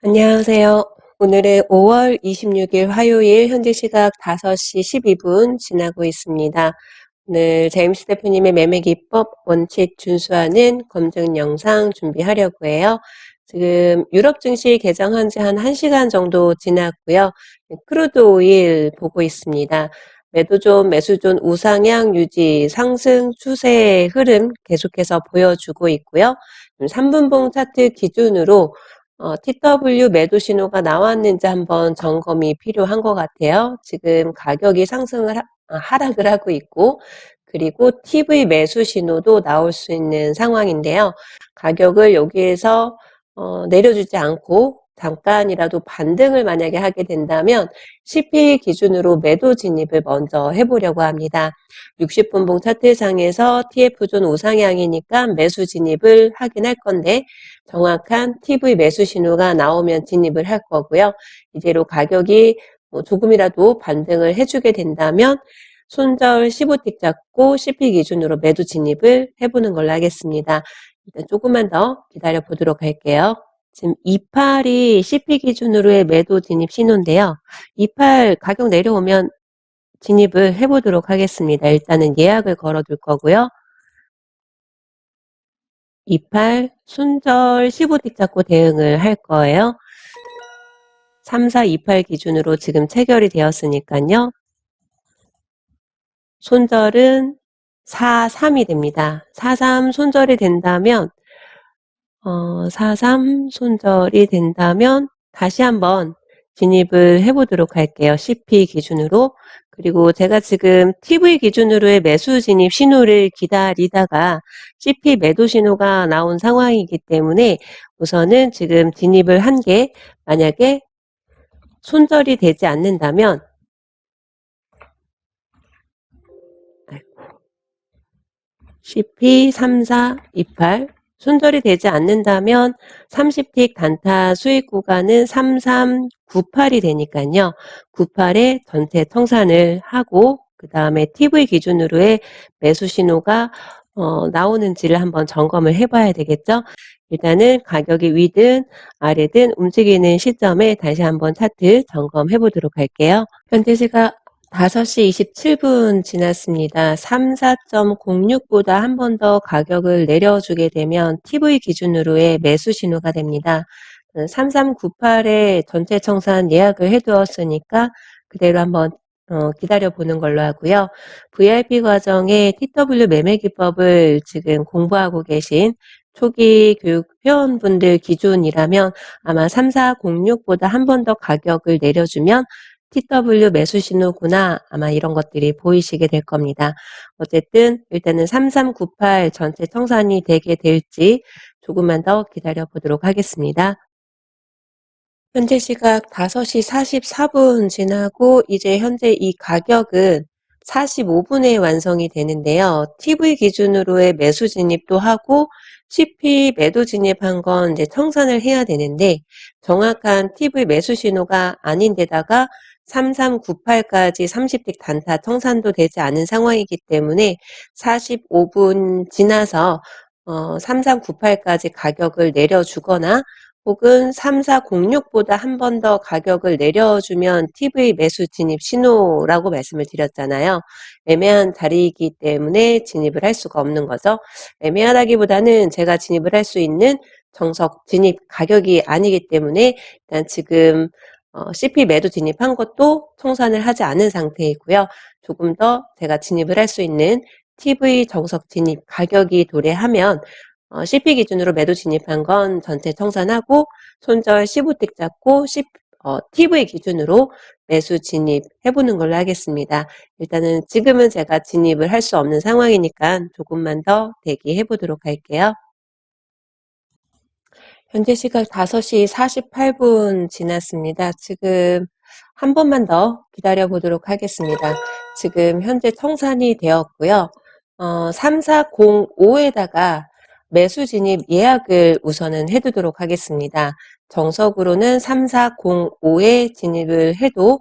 안녕하세요. 오늘은 5월 26일 화요일 현재 시각 5시 12분 지나고 있습니다. 오늘 제임스 대표님의 매매 기법 원칙 준수하는 검증 영상 준비하려고 해요. 지금 유럽 증시 개장한 지 한 1시간 정도 지났고요. 크루드 오일 보고 있습니다. 매도존, 매수존 우상향 유지, 상승 추세 흐름 계속해서 보여주고 있고요. 3분봉 차트 기준으로 TW 매도 신호가 나왔는지 한번 점검이 필요한 것 같아요. 지금 가격이 하락을 하고 있고, 그리고 TV 매수 신호도 나올 수 있는 상황인데요. 가격을 여기에서 내려주지 않고 잠깐이라도 반등을 만약에 하게 된다면 CP 기준으로 매도 진입을 먼저 해보려고 합니다. 60분봉 차트상에서 TF존 우상향이니까 매수 진입을 하긴 할 건데 정확한 TV 매수 신호가 나오면 진입을 할 거고요. 이대로 가격이 조금이라도 반등을 해주게 된다면 손절 15틱 잡고 CP 기준으로 매도 진입을 해보는 걸로 하겠습니다. 일단 조금만 더 기다려 보도록 할게요. 지금 28이 CP 기준으로의 매도 진입 신호인데요. 28 가격 내려오면 진입을 해보도록 하겠습니다. 일단은 예약을 걸어둘 거고요. 28 손절 15틱 잡고 대응을 할 거예요. 34, 28 기준으로 지금 체결이 되었으니까요. 손절은 43이 됩니다. 43 손절이 된다면 43 손절이 된다면 다시 한번 진입을 해보도록 할게요. CP 기준으로. 그리고 제가 지금 TV 기준으로의 매수 진입 신호를 기다리다가 CP 매도 신호가 나온 상황이기 때문에 우선은 지금 진입을 한 게 만약에 손절이 되지 않는다면 CP 3428 손절이 되지 않는다면 30틱 단타 수익 구간은 3398이 되니까요. 98에 전체 청산을 하고 그 다음에 TV 기준으로의 매수 신호가 나오는지를 한번 점검을 해봐야 되겠죠. 일단은 가격이 위든 아래든 움직이는 시점에 다시 한번 차트 점검해 보도록 할게요. 현재 시각 5시 27분 지났습니다. 34.06보다 한 번 더 가격을 내려주게 되면 TV 기준으로의 매수 신호가 됩니다. 3398에 전체 청산 예약을 해두었으니까 그대로 한번 기다려 보는 걸로 하고요. VIP 과정에 TW 매매 기법을 지금 공부하고 계신 초기 교육 회원분들 기준이라면 아마 3406보다 한 번 더 가격을 내려주면 TW 매수 신호구나 아마 이런 것들이 보이시게 될 겁니다. 어쨌든 일단은 3398 전체 청산이 되게 될지 조금만 더 기다려 보도록 하겠습니다. 현재 시각 5시 44분 지나고 이제 현재 이 가격은 45분에 완성이 되는데요. TV 기준으로의 매수 진입도 하고 CP 매도 진입한 건 이제 청산을 해야 되는데 정확한 TV 매수 신호가 아닌데다가 3398까지 30틱 단타 청산도 되지 않은 상황이기 때문에 45분 지나서 3398까지 가격을 내려주거나 혹은 3406보다 한 번 더 가격을 내려주면 TV 매수 진입 신호라고 말씀을 드렸잖아요. 애매한 자리이기 때문에 진입을 할 수가 없는 거죠. 애매하다기보다는 제가 진입을 할 수 있는 정석 진입 가격이 아니기 때문에 일단 지금 CP 매도 진입한 것도 청산을 하지 않은 상태이고요. 조금 더 제가 진입을 할 수 있는 TV 정석 진입 가격이 도래하면 CP 기준으로 매도 진입한 건 전체 청산하고 손절 15틱 잡고 TV 기준으로 매수 진입해보는 걸로 하겠습니다. 일단은 지금은 제가 진입을 할 수 없는 상황이니까 조금만 더 대기해보도록 할게요. 현재 시각 5시 48분 지났습니다. 지금 한 번만 더 기다려 보도록 하겠습니다. 지금 현재 청산이 되었고요. 3405에다가 매수 진입 예약을 우선은 해두도록 하겠습니다. 정석으로는 3405에 진입을 해도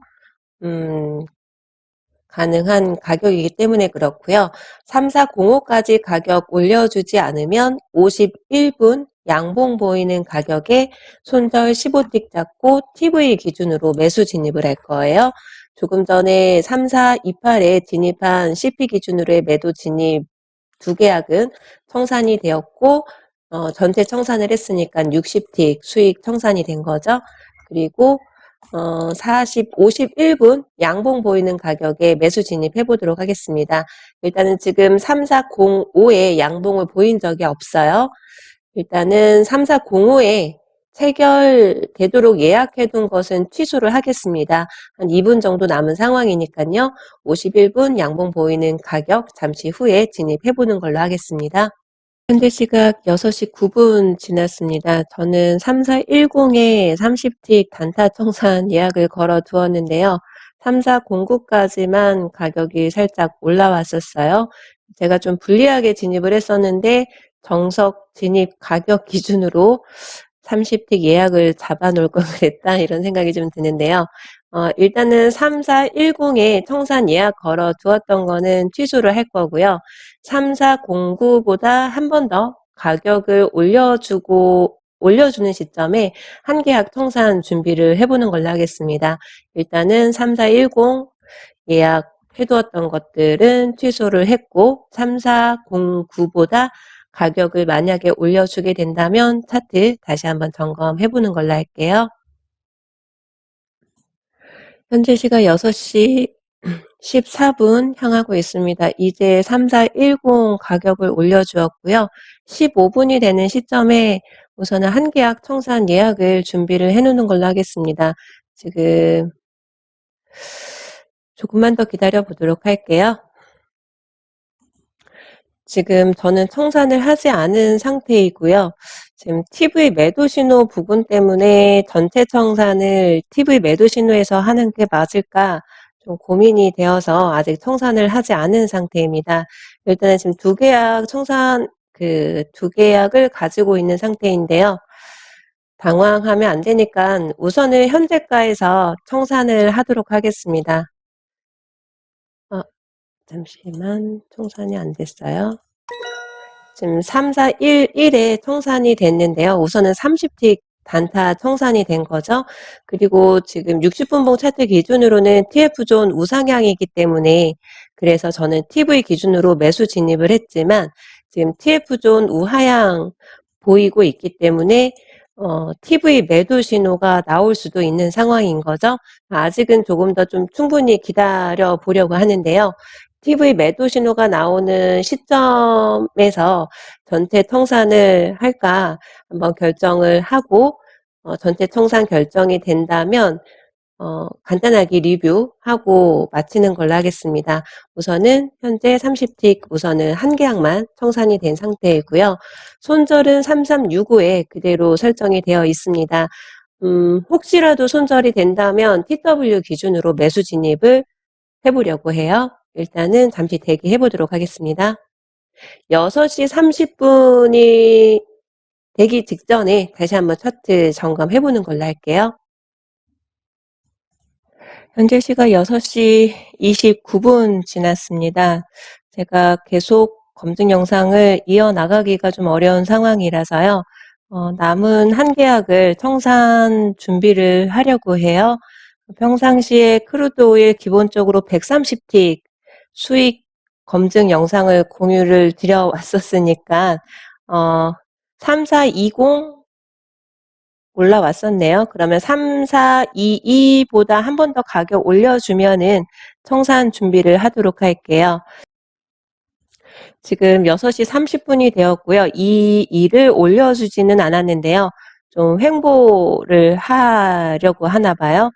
가능한 가격이기 때문에 그렇고요. 3405까지 가격 올려주지 않으면 51분 양봉 보이는 가격에 손절 15틱 잡고 TV 기준으로 매수 진입을 할 거예요. 조금 전에 3428에 진입한 CP 기준으로의 매도 진입 두 계약은 청산이 되었고 전체 청산을 했으니까 60틱 수익 청산이 된 거죠. 그리고 51분 양봉 보이는 가격에 매수 진입해 보도록 하겠습니다. 일단은 지금 3405에 양봉을 보인 적이 없어요. 일단은 3405에 체결되도록 예약해둔 것은 취소를 하겠습니다. 한 2분 정도 남은 상황이니까요. 51분 양봉 보이는 가격 잠시 후에 진입해보는 걸로 하겠습니다. 현재 시각 6시 9분 지났습니다. 저는 3410에 30틱 단타 청산 예약을 걸어 두었는데요. 3409까지만 가격이 살짝 올라왔었어요. 제가 좀 불리하게 진입을 했었는데 정석 진입 가격 기준으로 30틱 예약을 잡아 놓을 걸 그랬다 이런 생각이 좀 드는데요. 일단은 3410에 청산 예약 걸어 두었던 거는 취소를 할 거고요. 3409보다 한 번 더 가격을 올려주는 시점에 한 계약 청산 준비를 해보는 걸로 하겠습니다. 일단은 3410 예약해두었던 것들은 취소를 했고 3409보다 가격을 만약에 올려주게 된다면 차트 다시 한번 점검해보는 걸로 할게요. 현재 시각 6시 14분 향하고 있습니다. 이제 3410 가격을 올려주었고요. 15분이 되는 시점에 우선은 한 계약 청산 예약을 준비를 해놓는 걸로 하겠습니다. 지금 조금만 더 기다려 보도록 할게요. 지금 저는 청산을 하지 않은 상태이고요. 지금 TV 매도 신호 부분 때문에 전체 청산을 TV 매도 신호에서 하는 게 맞을까 좀 고민이 되어서 아직 청산을 하지 않은 상태입니다. 일단은 지금 두 계약을 가지고 있는 상태인데요. 당황하면 안 되니까 우선은 현재가에서 청산을 하도록 하겠습니다. 잠시만 청산이 안 됐어요. 지금 3411에 청산이 됐는데요. 우선은 30틱 단타 청산이 된 거죠. 그리고 지금 60분봉 차트 기준으로는 TF존 우상향이기 때문에 그래서 저는 TV 기준으로 매수 진입을 했지만 지금 TF존 우하향 보이고 있기 때문에 TV 매도 신호가 나올 수도 있는 상황인 거죠. 아직은 조금 더 좀 충분히 기다려 보려고 하는데요. TV 매도 신호가 나오는 시점에서 전체 청산을 할까 한번 결정을 하고 전체 청산 결정이 된다면 간단하게 리뷰하고 마치는 걸로 하겠습니다. 우선은 현재 30틱 우선은 한 계약만 청산이 된 상태이고요. 손절은 3365에 그대로 설정이 되어 있습니다. 혹시라도 손절이 된다면 TW 기준으로 매수 진입을 해보려고 해요. 일단은 잠시 대기해 보도록 하겠습니다. 6시 30분이 되기 직전에 다시 한번 차트 점검해 보는 걸로 할게요. 현재 시각 6시 29분 지났습니다. 제가 계속 검증 영상을 이어나가기가 좀 어려운 상황이라서요. 남은 한 계약을 청산 준비를 하려고 해요. 평상시에 크루드 오일 기본적으로 130틱 수익 검증 영상을 공유를 드려왔었으니까 3420 올라왔었네요. 그러면 3422보다 한 번 더 가격 올려주면은 청산 준비를 하도록 할게요. 지금 6시 30분이 되었고요. 이 일을 올려주지는 않았는데요. 좀 횡보를 하려고 하나 봐요.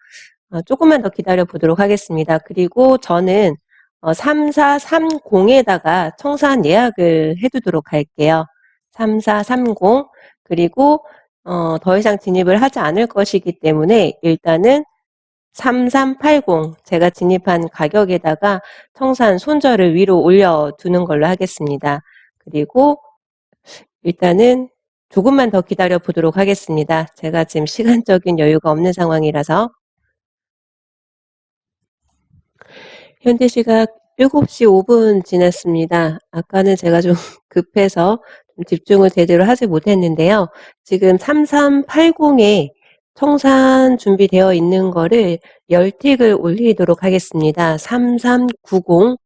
조금만 더 기다려 보도록 하겠습니다. 그리고 저는 3430에다가 청산 예약을 해두도록 할게요. 3430 그리고 더 이상 진입을 하지 않을 것이기 때문에 일단은 3380 제가 진입한 가격에다가 청산 손절을 위로 올려두는 걸로 하겠습니다. 그리고 일단은 조금만 더 기다려 보도록 하겠습니다. 제가 지금 시간적인 여유가 없는 상황이라서 현재 시각 7시 5분 지났습니다. 아까는 제가 좀 급해서 좀 집중을 제대로 하지 못했는데요. 지금 3380에 청산 준비되어 있는 거를 10틱을 올리도록 하겠습니다. 3390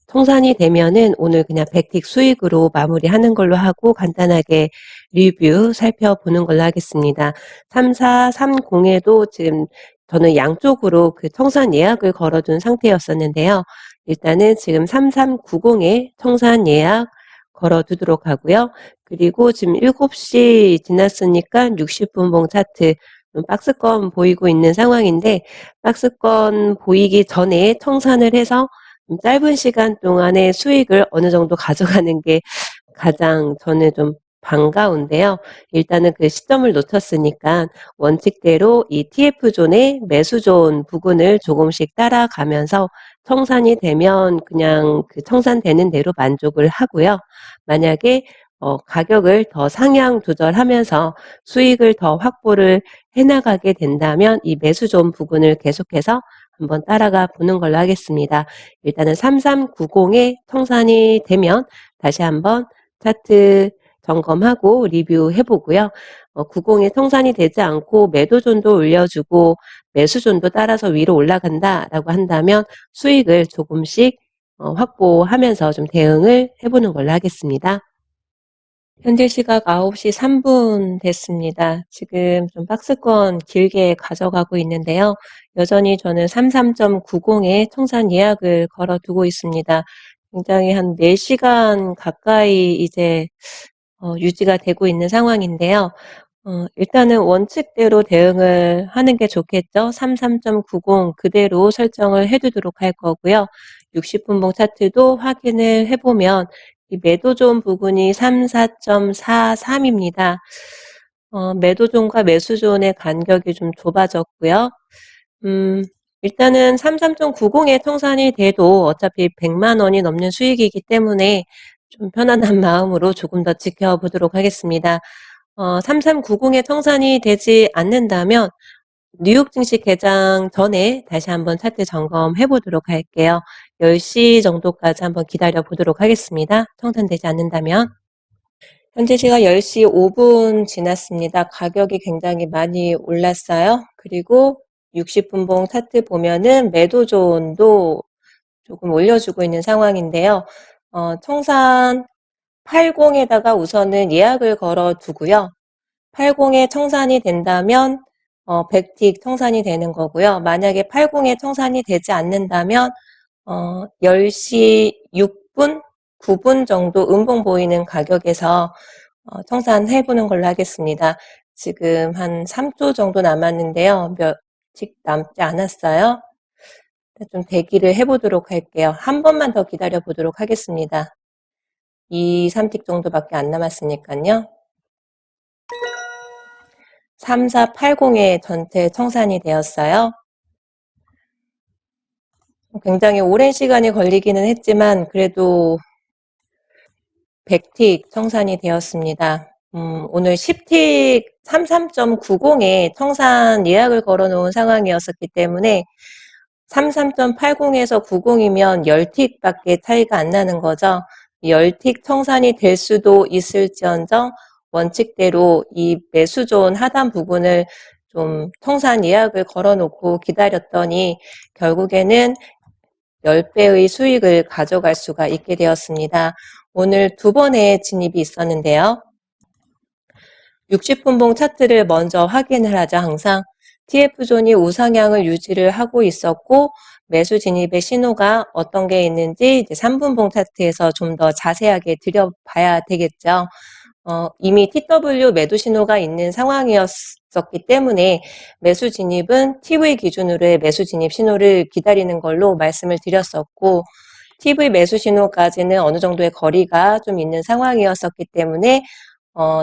통산이 되면은 오늘 그냥 100틱 수익으로 마무리하는 걸로 하고 간단하게 리뷰 살펴보는 걸로 하겠습니다. 3430에도 지금 저는 양쪽으로 그 청산 예약을 걸어둔 상태였었는데요. 일단은 지금 3390에 청산 예약 걸어두도록 하고요. 그리고 지금 7시 지났으니까 60분봉 차트 박스권 보이고 있는 상황인데 박스권 보이기 전에 청산을 해서 짧은 시간 동안의 수익을 어느 정도 가져가는 게 가장 저는 좀 반가운데요. 일단은 그 시점을 놓쳤으니까 원칙대로 이 TF존의 매수존 부근을 조금씩 따라가면서 청산이 되면 그냥 그 청산되는 대로 만족을 하고요. 만약에 가격을 더 상향 조절하면서 수익을 더 확보를 해나가게 된다면 이 매수존 부근을 계속해서 한번 따라가 보는 걸로 하겠습니다. 일단은 3390에 청산이 되면 다시 한번 차트 점검하고 리뷰해 보고요. 90에 청산이 되지 않고 매도존도 올려주고 매수존도 따라서 위로 올라간다라고 한다면 수익을 조금씩 확보하면서 좀 대응을 해보는 걸로 하겠습니다. 현재 시각 9시 3분 됐습니다. 지금 좀 박스권 길게 가져가고 있는데요. 여전히 저는 33.90에 청산 예약을 걸어두고 있습니다. 굉장히 한 4시간 가까이 이제 유지가 되고 있는 상황인데요. 일단은 원칙대로 대응을 하는 게 좋겠죠. 33.90 그대로 설정을 해두도록 할 거고요. 60분봉 차트도 확인을 해보면 이 매도존 부분이 34.43입니다. 매도존과 매수존의 간격이 좀 좁아졌고요. 일단은 33.90에 청산이 돼도 어차피 100만 원이 넘는 수익이기 때문에 좀 편안한 마음으로 조금 더 지켜보도록 하겠습니다. 3390에 청산이 되지 않는다면 뉴욕 증시 개장 전에 다시 한번 차트 점검해 보도록 할게요. 10시 정도까지 한번 기다려 보도록 하겠습니다. 청산되지 않는다면. 현재 시각 10시 5분 지났습니다. 가격이 굉장히 많이 올랐어요. 그리고 60분봉 차트 보면은 매도존도 조금 올려주고 있는 상황인데요. 청산 80에다가 우선은 예약을 걸어 두고요. 80에 청산이 된다면 100틱 청산이 되는 거고요. 만약에 80에 청산이 되지 않는다면 10시 6분, 9분 정도 음봉 보이는 가격에서 청산해보는 걸로 하겠습니다. 지금 한 3초 정도 남았는데요. 몇틱 남지 않았어요. 좀 대기를 해보도록 할게요. 한 번만 더 기다려 보도록 하겠습니다. 2, 3틱 정도밖에 안 남았으니까요. 3480에 전체 청산이 되었어요. 굉장히 오랜 시간이 걸리기는 했지만 그래도 100틱 청산이 되었습니다. 오늘 10틱 33.90에 청산 예약을 걸어놓은 상황이었기 때문에 33.80에서 90이면 10틱밖에 차이가 안 나는 거죠. 10틱 청산이 될 수도 있을지언정 원칙대로 이 매수존 하단 부분을 좀 청산 예약을 걸어놓고 기다렸더니 결국에는 10배의 수익을 가져갈 수가 있게 되었습니다. 오늘 2번의 진입이 있었는데요. 60분봉 차트를 먼저 확인을 하죠. 항상 TF존이 우상향을 유지를 하고 있었고 매수 진입의 신호가 어떤 게 있는지 이제 3분봉 차트에서 좀 더 자세하게 들여봐야 되겠죠. 이미 TW 매도 신호가 있는 상황이었기 때문에 매수 진입은 TV 기준으로의 매수 진입 신호를 기다리는 걸로 말씀을 드렸었고 TV 매수 신호까지는 어느 정도의 거리가 좀 있는 상황이었기 때문에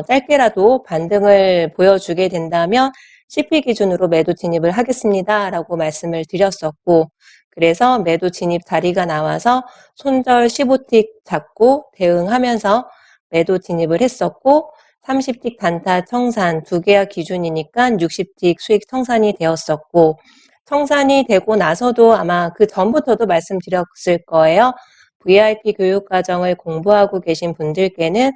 짧게라도 반등을 보여주게 된다면 CP 기준으로 매도 진입을 하겠습니다. 라고 말씀을 드렸었고 그래서 매도 진입 자리가 나와서 손절 15틱 잡고 대응하면서 매도 진입을 했었고 30틱 단타 청산 두 개야 기준이니까 60틱 수익 청산이 되었었고 청산이 되고 나서도 아마 그 전부터도 말씀드렸을 거예요. VIP 교육과정을 공부하고 계신 분들께는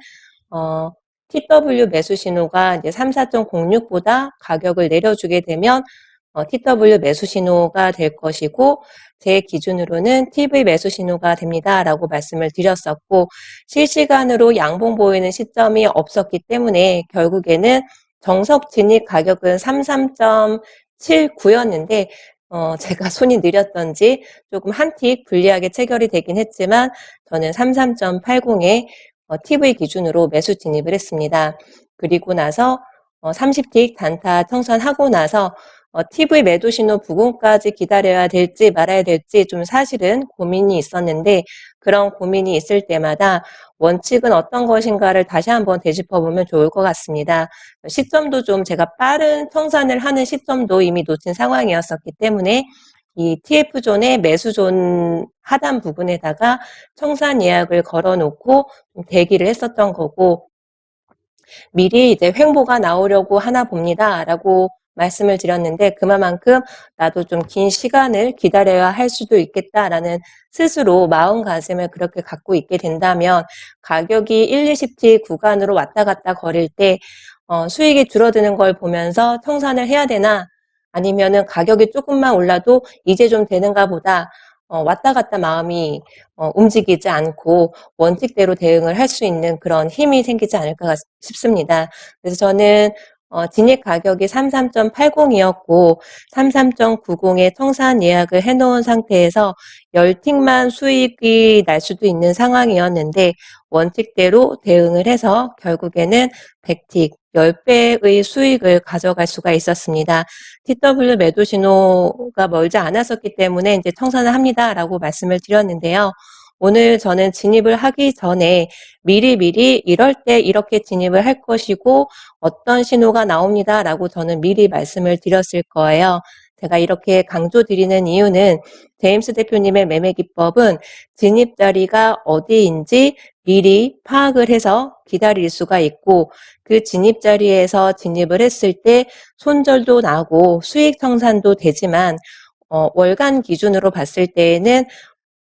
TW 매수 신호가 이제 34.06보다 가격을 내려주게 되면 TW 매수 신호가 될 것이고, 제 기준으로는 TV 매수 신호가 됩니다라고 말씀을 드렸었고, 실시간으로 양봉 보이는 시점이 없었기 때문에 결국에는 정석 진입 가격은 33.79였는데 제가 손이 느렸던지 조금 한 틱 불리하게 체결이 되긴 했지만 저는 33.80에 TV 기준으로 매수 진입을 했습니다. 그리고 나서 30틱 단타 청산하고 나서 TV 매도 신호 부근까지 기다려야 될지 말아야 될지 좀 사실은 고민이 있었는데, 그런 고민이 있을 때마다 원칙은 어떤 것인가를 다시 한번 되짚어보면 좋을 것 같습니다. 시점도 좀 제가 빠른 청산을 하는 시점도 이미 놓친 상황이었었기 때문에 이 TF존의 매수존 하단 부분에다가 청산 예약을 걸어놓고 대기를 했었던 거고, 미리 이제 횡보가 나오려고 하나 봅니다라고 말씀을 드렸는데, 그만큼 나도 좀 긴 시간을 기다려야 할 수도 있겠다라는 스스로 마음가짐을 그렇게 갖고 있게 된다면, 가격이 1, 20T 구간으로 왔다 갔다 거릴 때 수익이 줄어드는 걸 보면서 청산을 해야 되나, 아니면은 가격이 조금만 올라도 이제 좀 되는가 보다 왔다 갔다 마음이 움직이지 않고 원칙대로 대응을 할 수 있는 그런 힘이 생기지 않을까 싶습니다. 그래서 저는 진입 가격이 33.80이었고 33.90에 청산 예약을 해놓은 상태에서 10틱만 수익이 날 수도 있는 상황이었는데, 원칙대로 대응을 해서 결국에는 100틱, 10배의 수익을 가져갈 수가 있었습니다. TW 매도 신호가 멀지 않았었기 때문에 이제 청산을 합니다라고 말씀을 드렸는데요. 오늘 저는 진입을 하기 전에 미리 이럴 때 이렇게 진입을 할 것이고 어떤 신호가 나옵니다라고 저는 미리 말씀을 드렸을 거예요. 제가 이렇게 강조드리는 이유는 제임스 대표님의 매매 기법은 진입 자리가 어디인지 미리 파악을 해서 기다릴 수가 있고, 그 진입 자리에서 진입을 했을 때 손절도 나고 수익 청산도 되지만 월간 기준으로 봤을 때에는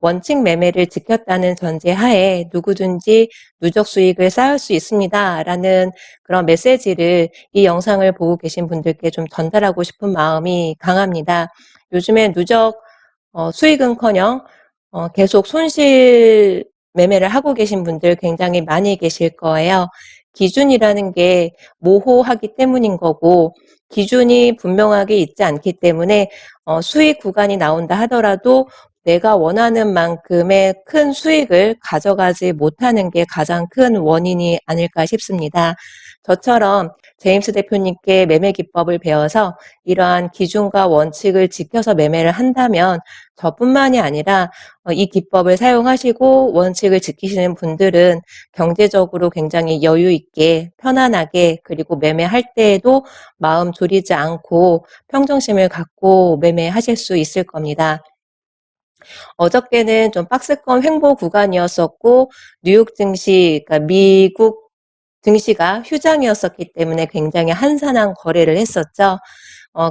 원칙 매매를 지켰다는 전제하에 누구든지 누적 수익을 쌓을 수 있습니다라는 그런 메시지를 이 영상을 보고 계신 분들께 좀 전달하고 싶은 마음이 강합니다. 요즘에 누적 수익은커녕 계속 손실 매매를 하고 계신 분들 굉장히 많이 계실 거예요. 기준이라는 게 모호하기 때문인 거고, 기준이 분명하게 있지 않기 때문에 수익 구간이 나온다 하더라도 내가 원하는 만큼의 큰 수익을 가져가지 못하는 게 가장 큰 원인이 아닐까 싶습니다. 저처럼 제임스 대표님께 매매 기법을 배워서 이러한 기준과 원칙을 지켜서 매매를 한다면 저뿐만이 아니라 이 기법을 사용하시고 원칙을 지키시는 분들은 경제적으로 굉장히 여유 있게 편안하게, 그리고 매매할 때에도 마음 졸이지 않고 평정심을 갖고 매매하실 수 있을 겁니다. 어저께는 좀 박스권 횡보 구간이었었고 뉴욕 증시, 그러니까 미국 증시가 휴장이었었기 때문에 굉장히 한산한 거래를 했었죠.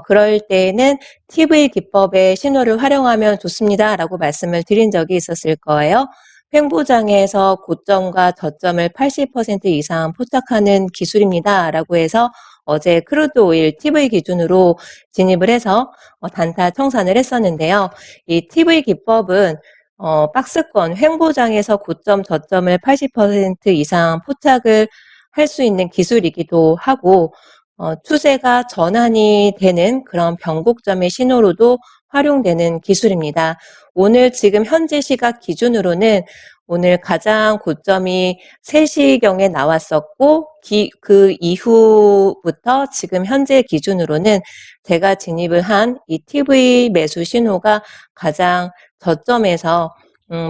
그럴 때에는 TV 기법의 신호를 활용하면 좋습니다라고 말씀을 드린 적이 있었을 거예요. 횡보장에서 고점과 저점을 80% 이상 포착하는 기술입니다라고 해서 어제 크루드 오일 TV 기준으로 진입을 해서 단타 청산을 했었는데요. 이 TV 기법은 박스권 횡보장에서 고점 저점을 80% 이상 포착을 할 수 있는 기술이기도 하고, 추세가 전환이 되는 그런 변곡점의 신호로도 활용되는 기술입니다. 오늘 지금 현재 시각 기준으로는 오늘 가장 고점이 3시경에 나왔었고, 그 이후부터 지금 현재 기준으로는 제가 진입을 한 이 TV 매수 신호가 가장 저점에서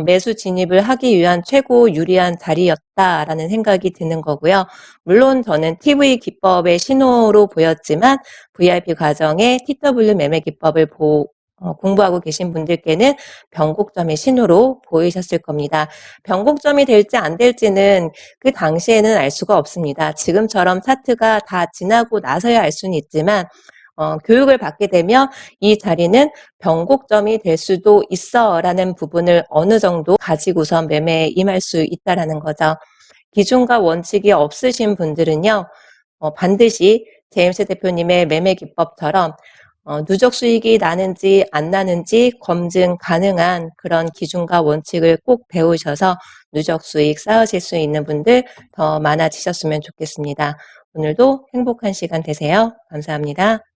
매수 진입을 하기 위한 최고 유리한 자리였다라는 생각이 드는 거고요. 물론 저는 TV 기법의 신호로 보였지만 VIP 과정에 TW 매매 기법을 공부하고 계신 분들께는 변곡점의 신호로 보이셨을 겁니다. 변곡점이 될지 안 될지는 그 당시에는 알 수가 없습니다. 지금처럼 차트가 다 지나고 나서야 알 수는 있지만 교육을 받게 되면 이 자리는 변곡점이 될 수도 있어라는 부분을 어느 정도 가지고선 매매에 임할 수 있다라는 거죠. 기준과 원칙이 없으신 분들은요, 반드시 제임스 대표님의 매매 기법처럼 누적 수익이 나는지 안 나는지 검증 가능한 그런 기준과 원칙을 꼭 배우셔서 누적 수익 쌓으실 수 있는 분들 더 많아지셨으면 좋겠습니다. 오늘도 행복한 시간 되세요. 감사합니다.